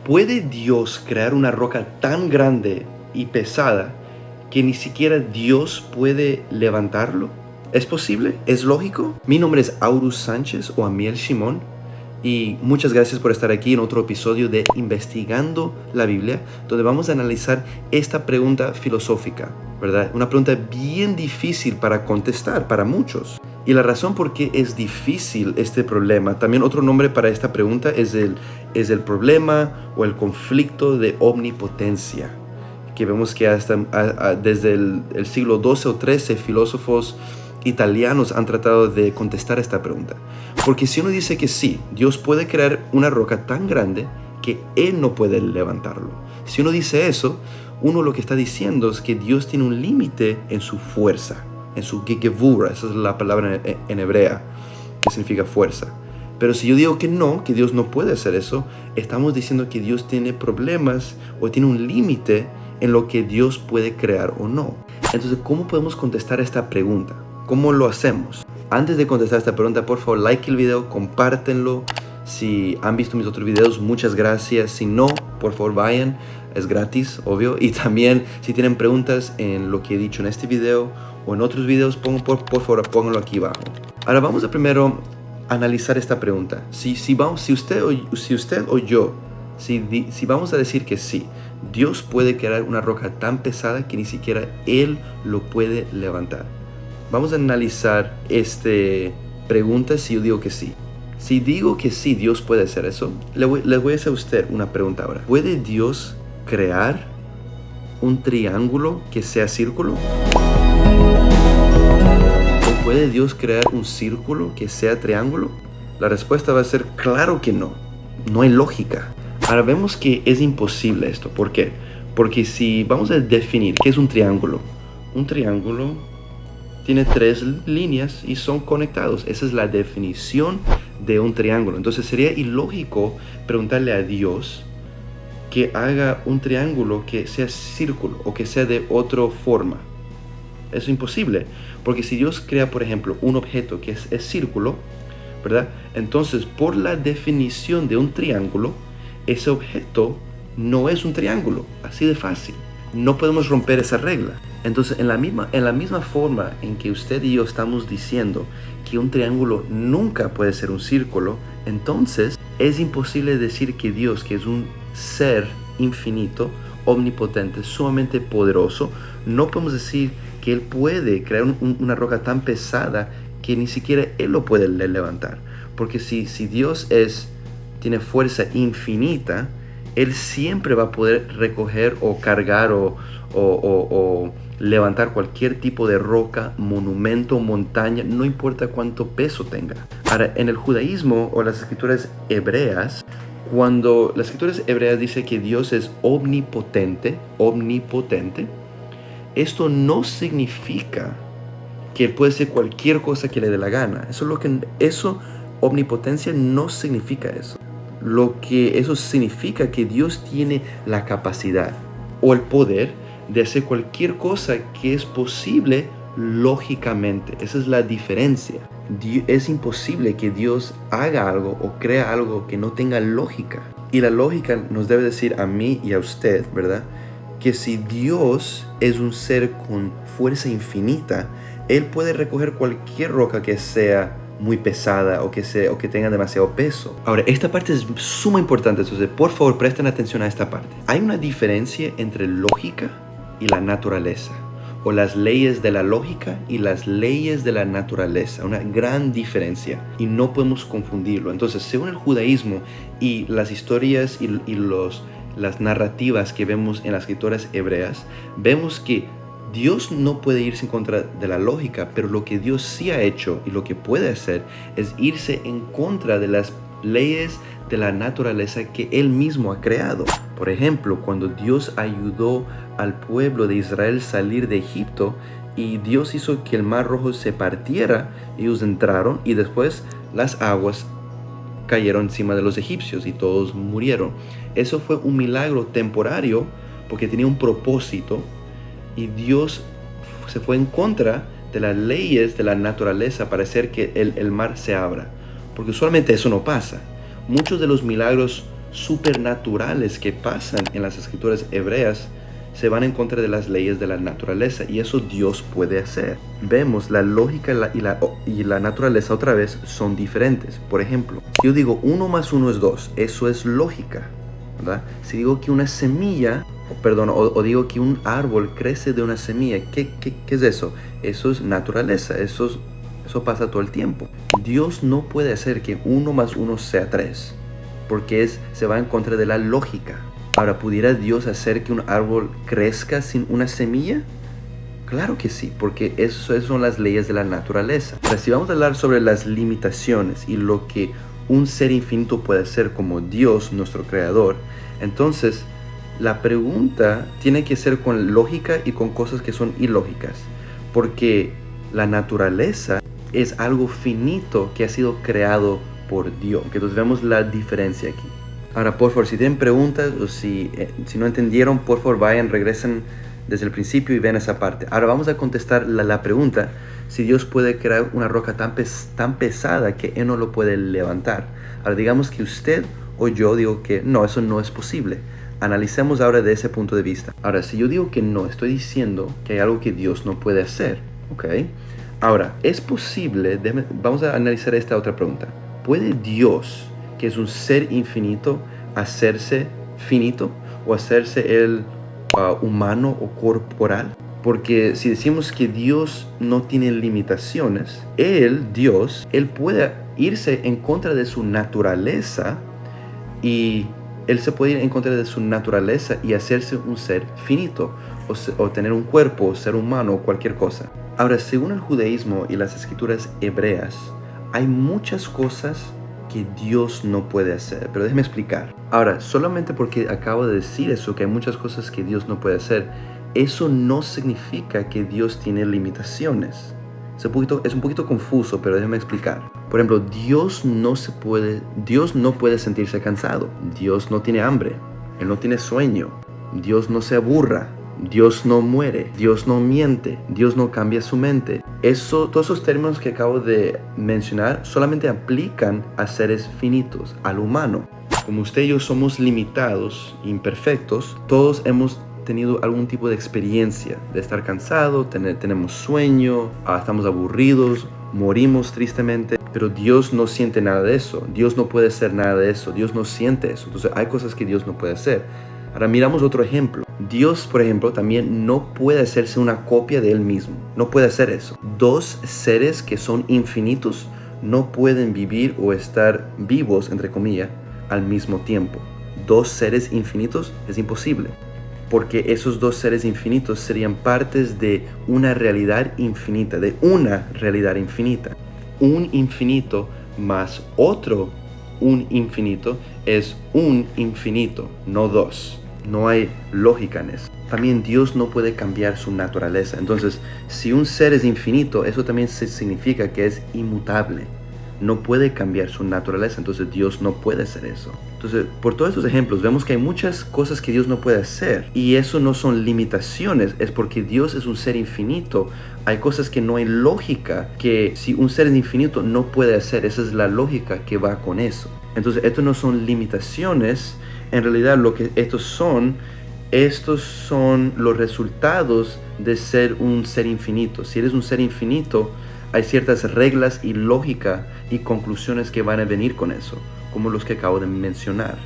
¿Puede Dios crear una roca tan grande y pesada que ni siquiera Dios puede levantarlo? ¿Es posible? ¿Es lógico? Mi nombre es Aurus Sánchez o Amiel Shimon y muchas gracias por estar aquí en otro episodio de Investigando la Biblia, donde vamos a analizar esta pregunta filosófica, ¿verdad? Una pregunta bien difícil para contestar para muchos. Y la razón por qué es difícil este problema, también otro nombre para esta pregunta es el problema o el conflicto de omnipotencia, que vemos que desde el siglo XII o XIII filósofos italianos han tratado de contestar esta pregunta. Porque si uno dice que sí, Dios puede crear una roca tan grande que Él no puede levantarlo. Si uno dice eso, uno lo que está diciendo es que Dios tiene un límite en su fuerza, en su Gegevura, esa es la palabra en hebrea, que significa fuerza. Pero si yo digo que no, que Dios no puede hacer eso, estamos diciendo que Dios tiene problemas o tiene un límite en lo que Dios puede crear o no. Entonces, ¿cómo podemos contestar esta pregunta? ¿Cómo lo hacemos? Antes de contestar esta pregunta, por favor, like el video, compártenlo. Si han visto mis otros videos, muchas gracias. Si no, por favor, vayan. Es gratis, obvio. Y también, si tienen preguntas en lo que he dicho en este video o en otros videos, por favor, pónganlo aquí abajo. Ahora vamos a primero analizar esta pregunta. Si usted o yo, si vamos a decir que sí, Dios puede crear una roca tan pesada que ni siquiera Él lo puede levantar. Vamos a analizar esta pregunta si yo digo que sí. Si digo que sí, Dios puede hacer eso, le voy a hacer a usted una pregunta ahora. ¿Puede Dios crear un triángulo que sea círculo? ¿O puede Dios crear un círculo que sea triángulo? La respuesta va a ser claro que no. No hay lógica. Ahora vemos que es imposible esto. ¿Por qué? Porque si vamos a definir qué es un triángulo tiene 3 líneas y son conectados. Esa es la definición de un triángulo. Entonces sería ilógico preguntarle a Dios que haga un triángulo que sea círculo o que sea de otra forma. Es imposible. Porque si Dios crea, por ejemplo, un objeto que es círculo, ¿verdad? Entonces, por la definición de un triángulo, ese objeto no es un triángulo. Así de fácil. No podemos romper esa regla. Entonces, en la misma forma en que usted y yo estamos diciendo que un triángulo nunca puede ser un círculo, entonces es imposible decir que Dios, que es un ser infinito, omnipotente, sumamente poderoso, no podemos decir que Él puede crear una roca tan pesada que ni siquiera Él lo puede levantar. Porque si Dios tiene fuerza infinita, Él siempre va a poder recoger o cargar o levantar cualquier tipo de roca, monumento, montaña, no importa cuánto peso tenga. Ahora, en el judaísmo o las escrituras hebreas, cuando las escrituras hebreas dicen que Dios es omnipotente, esto no significa que Él puede hacer cualquier cosa que le dé la gana. Omnipotencia no significa eso. Lo que eso significa que Dios tiene la capacidad o el poder de hacer cualquier cosa que es posible lógicamente. Esa es la diferencia. Es imposible que Dios haga algo o crea algo que no tenga lógica. Y la lógica nos debe decir a mí y a usted, ¿verdad? Que si Dios es un ser con fuerza infinita, Él puede recoger cualquier roca que sea muy pesada o que tenga demasiado peso. Ahora, esta parte es sumamente importante, entonces por favor presten atención a esta parte. Hay una diferencia entre lógica y la naturaleza, o las leyes de la lógica y las leyes de la naturaleza, una gran diferencia y no podemos confundirlo. Entonces, según el judaísmo y las historias y las narrativas que vemos en las escrituras hebreas, vemos que Dios no puede irse en contra de la lógica, pero lo que Dios sí ha hecho y lo que puede hacer es irse en contra de las leyes de la naturaleza que Él mismo ha creado. Por ejemplo, cuando Dios ayudó al pueblo de Israel salir de Egipto y Dios hizo que el Mar Rojo se partiera, ellos entraron y después las aguas cayeron encima de los egipcios y todos murieron. Eso fue un milagro temporario porque tenía un propósito y Dios se fue en contra de las leyes de la naturaleza para hacer que el mar se abra. Porque usualmente eso no pasa. Muchos de los milagros supernaturales que pasan en las escrituras hebreas se van en contra de las leyes de la naturaleza, y eso Dios puede hacer. Vemos la lógica y la naturaleza otra vez son diferentes. Por ejemplo, si yo digo 1 más 1 es 2, eso es lógica, ¿verdad? Si digo que una semilla, o digo que un árbol crece de una semilla, ¿qué es eso? Eso es naturaleza, eso pasa todo el tiempo. Dios no puede hacer que 1 más 1 sea 3, porque se va en contra de la lógica. Ahora, ¿pudiera Dios hacer que un árbol crezca sin una semilla? Claro que sí, porque esas son las leyes de la naturaleza. Ahora, si vamos a hablar sobre las limitaciones y lo que un ser infinito puede hacer como Dios, nuestro creador, entonces la pregunta tiene que ser con lógica y con cosas que son ilógicas, porque la naturaleza es algo finito que ha sido creado por Dios. Entonces vemos la diferencia aquí. Ahora, por favor, si tienen preguntas o si no entendieron, por favor regresen desde el principio y vean esa parte. Ahora vamos a contestar la pregunta, si Dios puede crear una roca tan pesada que Él no lo puede levantar. Ahora digamos que usted o yo digo que no, eso no es posible. Analicemos ahora de ese punto de vista. Ahora, si yo digo que no, estoy diciendo que hay algo que Dios no puede hacer, ¿ok? Ahora, es posible, vamos a analizar esta otra pregunta. ¿Puede Dios, que es un ser infinito, hacerse finito o hacerse él humano o corporal? Porque si decimos que Dios no tiene limitaciones, Dios puede irse en contra de su naturaleza, y Él se puede ir en contra de su naturaleza y hacerse un ser finito o tener un cuerpo, ser humano o cualquier cosa. Ahora, según el judaísmo y las escrituras hebreas, hay muchas cosas que Dios no puede hacer, pero déjeme explicar. Ahora, solamente porque acabo de decir eso, que hay muchas cosas que Dios no puede hacer, eso no significa que Dios tiene limitaciones. Es un poquito confuso, pero déjeme explicar. Por ejemplo, Dios no puede sentirse cansado. Dios no tiene hambre. Él no tiene sueño. Dios no se aburra. Dios no muere, Dios no miente, Dios no cambia su mente. Todos esos términos que acabo de mencionar solamente aplican a seres finitos, al humano. Como usted y yo somos limitados, imperfectos, todos hemos tenido algún tipo de experiencia de estar cansado, tenemos sueño, estamos aburridos, morimos tristemente, pero Dios no siente nada de eso. Dios no puede hacer nada de eso. Dios no siente eso. Entonces hay cosas que Dios no puede hacer. Ahora miramos otro ejemplo. Dios, por ejemplo, también no puede hacerse una copia de Él mismo. No puede hacer eso. Dos seres que son infinitos no pueden vivir o estar vivos, entre comillas, al mismo tiempo. Dos seres infinitos es imposible, porque esos dos seres infinitos serían partes de una realidad infinita, Un infinito más un infinito es un infinito, no dos. No hay lógica en eso. También Dios no puede cambiar su naturaleza. Entonces, si un ser es infinito, eso también significa que es inmutable. No puede cambiar su naturaleza, entonces Dios no puede hacer eso. Entonces, por todos estos ejemplos, vemos que hay muchas cosas que Dios no puede hacer. Y eso no son limitaciones, es porque Dios es un ser infinito. Hay cosas que no hay lógica, que si un ser es infinito no puede hacer. Esa es la lógica que va con eso. Entonces, esto no son limitaciones. En realidad, lo que estos son los resultados de ser un ser infinito. Si eres un ser infinito, hay ciertas reglas y lógica y conclusiones que van a venir con eso, como los que acabo de mencionar.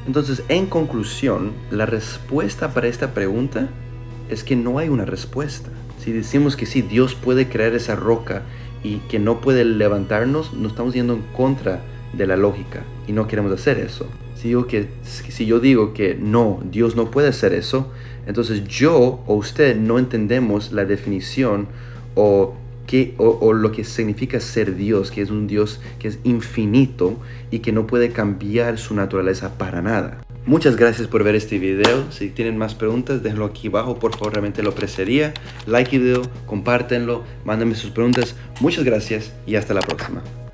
Entonces, en conclusión, la respuesta para esta pregunta es que no hay una respuesta. Si decimos que sí, Dios puede crear esa roca y que no puede levantarnos, nos estamos yendo en contra de la lógica y no queremos hacer eso. Si yo digo que no, Dios no puede hacer eso, entonces yo o usted no entendemos la definición o lo que significa ser Dios, que es un Dios que es infinito y que no puede cambiar su naturaleza para nada. Muchas gracias por ver este video. Si tienen más preguntas, déjenlo aquí abajo, por favor, realmente lo apreciaría. Like el video, compártenlo, mándenme sus preguntas. Muchas gracias y hasta la próxima.